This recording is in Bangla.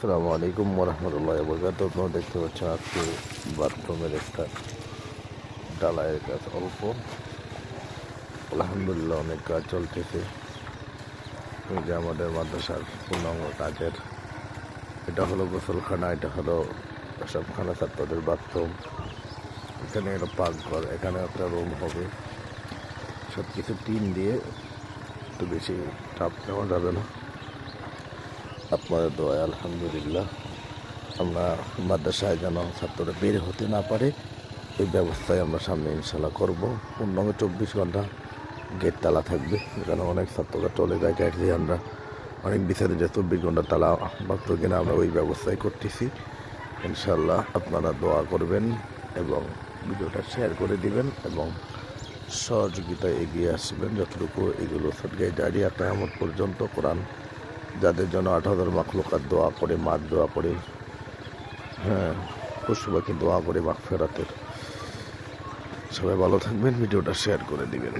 আসসালামু আলাইকুম ওরহমতুল্লাহ বরকাত। আপনারা দেখতে পাচ্ছেন আজকে বাথরুমের একটা ঢালাইয়ের কাজ অল্প, আলহামদুলিল্লাহ অনেক কাজ চলতেছে। এই যে আমাদের মাদ্রাসার পূর্ণাঙ্গ কাজের, এটা হলো গোসলখানা, এটা হলো সবখানা ছাত্রদের বাথরুম, এখানে একটা পাকঘর, এখানে একটা রুম হবে। সব কিছু টিন দিয়ে, একটু বেশি চাপ নেওয়া যাবে না। আপনাদের দোয়ায় আলহামদুলিল্লাহ আমরা মাদ্রাসায় যেন ছাত্ররা বের হতে না পারে এই ব্যবস্থায় আমরা সামনে ইনশাল্লাহ করবো। পূর্ণাঙ্গ 24 ঘন্টা গেট তালা থাকবে, যেখানে অনেক ছাত্ররা চলে যায় গাইড দিয়ে। আমরা অনেক বিচারে যে 24 ঘন্টা তালা বাক্ত কিনা আমরা ওই ব্যবস্থাই করতেছি। ইনশাল্লাহ আপনারা দোয়া করবেন এবং ভিডিওটা শেয়ার করে দিবেন এবং সহযোগিতায় এগিয়ে আসবেন যতটুকু। এগুলো সদগাই জারিয়া কিয়ামত পর্যন্ত কোরআন যাদের জন্য 8,000 মাখলুকাত দোয়া করে, মাছ দোয়া করে, হ্যাঁ পশু পাখি দোয়া করে মাগফিরাতের। সবাই ভালো থাকবেন, ভিডিওটা শেয়ার করে দিবেন।